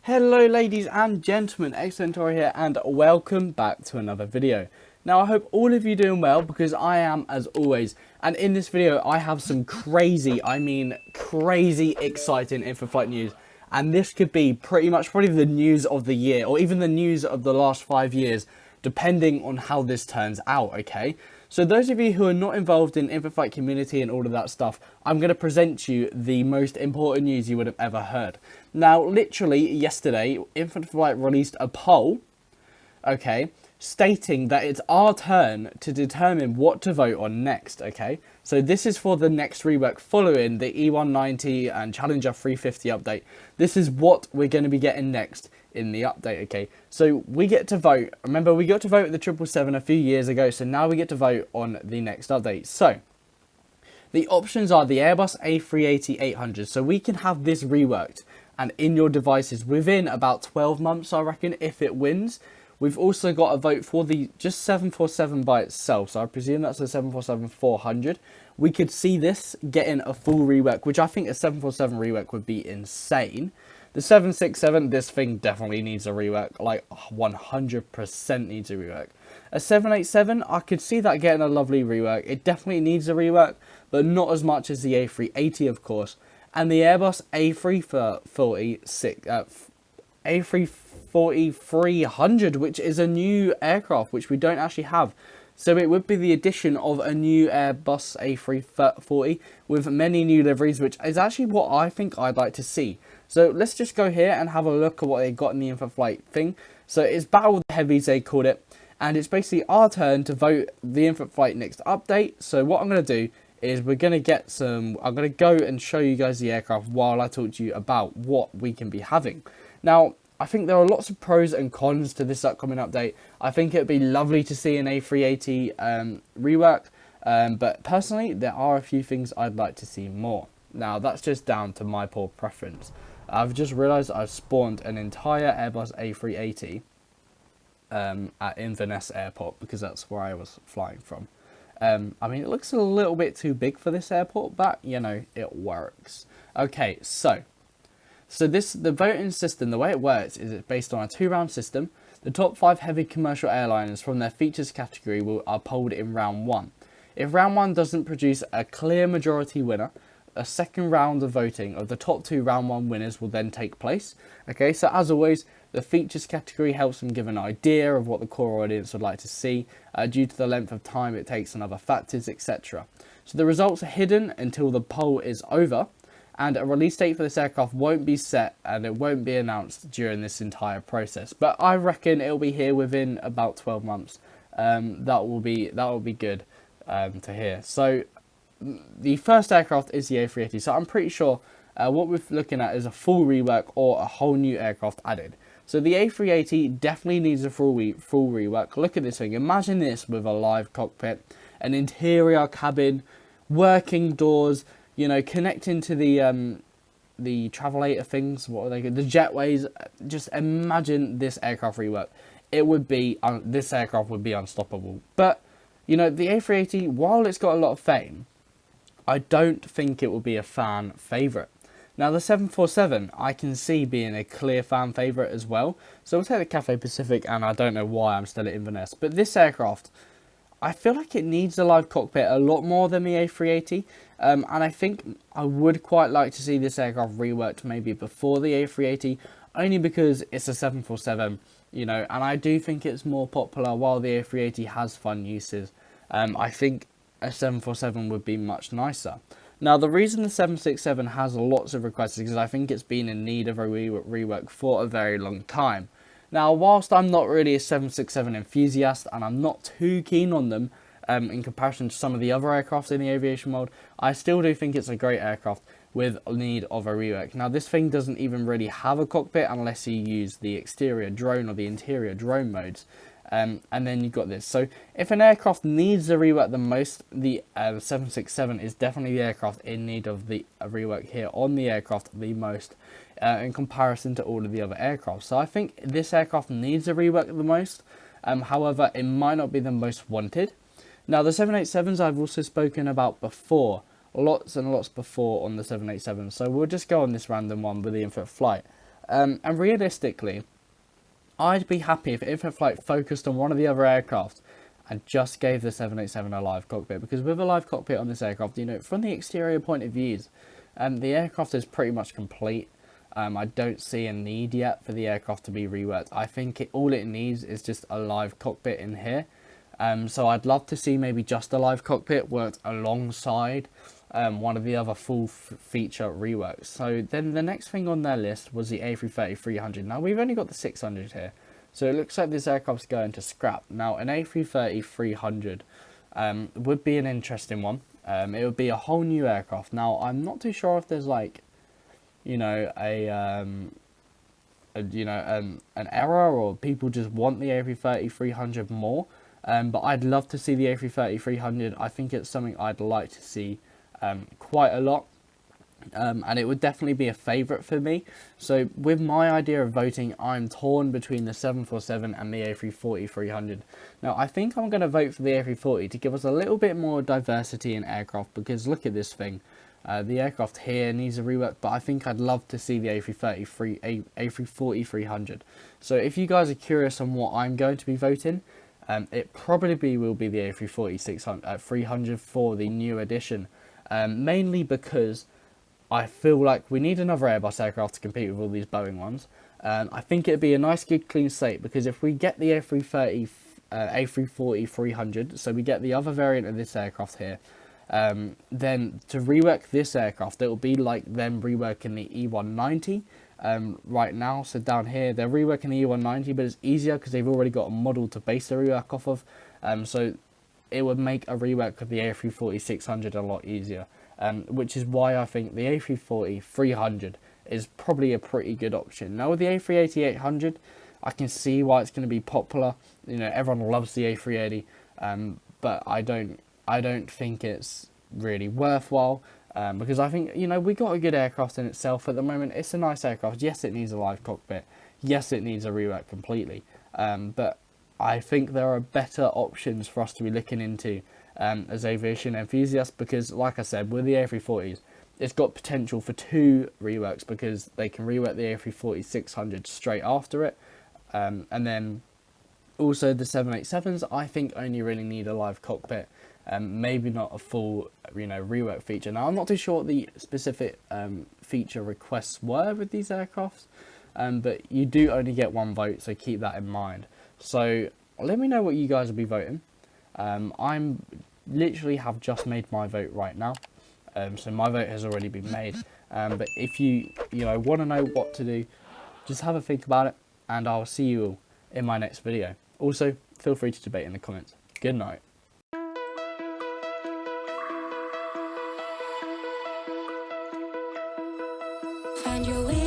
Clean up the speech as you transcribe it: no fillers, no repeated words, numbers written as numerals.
Hello ladies and gentlemen, Excellent here and welcome back to another video. Now I hope all of you are doing well because I am as always, and in this video I have some crazy, crazy exciting in-for-flight news, and this could be pretty much probably the news of the year or even the news of the last 5 years depending on how this turns out, okay? So those of you who are not involved in in-for-flight community and all of that stuff, I'm going to present to you the most important news you would have ever heard. Now, literally yesterday, in-for-flight released a poll, okay, stating that it's our turn to determine what to vote on next, okay? So this is for the next rework following the E190 and Challenger 350 update. This is what we're going to be getting next in the update, okay? So we get to vote. Remember, we got to vote with the 777 a few years ago, so now we get to vote on the next update. So the options are the Airbus A380-800. So we can have this reworked and in your devices within about 12 months, I reckon, if it wins. We've also got a vote for the just 747 by itself. So I presume that's the 747-400. We could see this getting a full rework, which I think a 747 rework would be insane. The 767, this thing definitely needs a rework, like 100% needs a rework. A 787, I could see that getting a lovely rework. It definitely needs a rework, but not as much as the A380, of course. And the Airbus A340-300, which is a new aircraft, which we don't actually have. So it would be the addition of a new Airbus A340 with many new liveries, which is actually what I think I'd like to see. So let's just go here and have a look at what they got in the in-for-flight thing. So it's Battle with the Heavies, they called it. And it's basically our turn to vote the in-for-flight next update. So what I'm going to do is we're going to get some... I'm going to go and show you guys the aircraft while I talk to you about what we can be having. Now, I think there are lots of pros and cons to this upcoming update. I think it would be lovely to see an A380 rework. But personally, there are a few things I'd like to see more. Now, that's just down to my poor preference. I've just realised I've spawned an entire Airbus A380 at Inverness Airport because that's where I was flying from. I mean, it looks a little bit too big for this airport, but, you know, it works. Okay, so the voting system, the way it works is it's based on a 2-round system. The top 5 heavy commercial airliners from their features category are polled in round 1. If round 1 doesn't produce a clear majority winner, a second round of voting of the top 2 round 1 winners will then take place. Okay, so as always, the features category helps them give an idea of what the core audience would like to see due to the length of time it takes and other factors, etc. So the results are hidden until the poll is over, and a release date for this aircraft won't be set and it won't be announced during this entire process. But I reckon it'll be here within about 12 months. That will be good to hear. So the first aircraft is the A380. So I'm pretty sure what we're looking at is a full rework or a whole new aircraft added. So the A380 definitely needs a full rework. Look at this thing. Imagine this with a live cockpit, an interior cabin, working doors, you know, connecting to the travelator things. What are they? The jetways. Just imagine this aircraft rework. It would be this aircraft would be unstoppable. But you know, the A380, while it's got a lot of fame, I don't think it will be a fan favourite. Now the 747, I can see being a clear fan favourite as well. So we'll take the Cathay Pacific, and I don't know why I'm still at Inverness. But this aircraft, I feel like it needs a live cockpit a lot more than the A380. And I think I would quite like to see this aircraft reworked maybe before the A380, only because it's a 747, you know, and I do think it's more popular while the A380 has fun uses. I think a 747 would be much nicer. Now, the reason the 767 has lots of requests is because I think it's been in need of a rework for a very long time. Now, whilst I'm not really a 767 enthusiast and I'm not too keen on them in comparison to some of the other aircraft in the aviation world, I still do think it's a great aircraft with need of a rework. Now, this thing doesn't even really have a cockpit unless you use the exterior drone or the interior drone modes. And then you've got this. So if an aircraft needs a rework the most, the 767 is definitely the aircraft in need of the rework here on the aircraft the most in comparison to all of the other aircraft. So I think this aircraft needs a rework the most. However, it might not be the most wanted. Now the 787s I've also spoken about before, lots and lots before on the 787. So we'll just go on this random one with the in-for-flight. And realistically, I'd be happy if a flight focused on one of the other aircraft and just gave the 787 a live cockpit, because with a live cockpit on this aircraft, you know, from the exterior point of views, the aircraft is pretty much complete. I don't see a need yet for the aircraft to be reworked. I think all it needs is just a live cockpit in here. So I'd love to see maybe just a live cockpit worked alongside one of the other full feature reworks. So then the next thing on their list was the A330-300. Now we've only got the 600 here, so it looks like this aircraft's going to scrap. Now an A330-300 would be an interesting one. It would be a whole new aircraft. Now I'm not too sure if there's like, you know, an error, or people just want the A330-300 more. But I'd love to see the A330-300. I think it's something I'd like to see quite a lot. And it would definitely be a favourite for me. So with my idea of voting, I'm torn between the 747 and the A340-300. Now I think I'm going to vote for the A340 to give us a little bit more diversity in aircraft, because look at this thing. The aircraft here needs a rework, but I think I'd love to see the A340-300. So if you guys are curious on what I'm going to be voting, it probably will be the A340-300 for the new edition. Mainly because I feel like we need another Airbus aircraft to compete with all these Boeing ones. I think it'd be a nice, good, clean slate, because if we get the A340-300, so we get the other variant of this aircraft here, then to rework this aircraft, it will be like them reworking the E190 right now. So down here, they're reworking the E190, but it's easier because they've already got a model to base the rework off of. So it would make a rework of the A340-600 a lot easier. Which is why I think the A340-300 is probably a pretty good option. Now with the A380-800, I can see why it's going to be popular. You know, everyone loves the A380, but I don't think it's really worthwhile, because I think, you know, we got a good aircraft in itself at the moment. It's a nice aircraft. Yes, it needs a live cockpit. Yes, it needs a rework completely. But I think there are better options for us to be looking into as aviation enthusiasts, because like I said, with the A340s, it's got potential for 2 reworks, because they can rework the A340-600 straight after it, and then also the 787s I think only really need a live cockpit, maybe not a full, you know, rework feature. Now I'm not too sure what the specific feature requests were with these aircrafts, but you do only get 1 vote, so keep that in mind. So let me know what you guys will be voting. I'm literally have just made my vote right now, so my vote has already been made. But if you want to know what to do, just have a think about it, and I'll see you all in my next video. Also, feel free to debate in the comments. Good night. Find your way.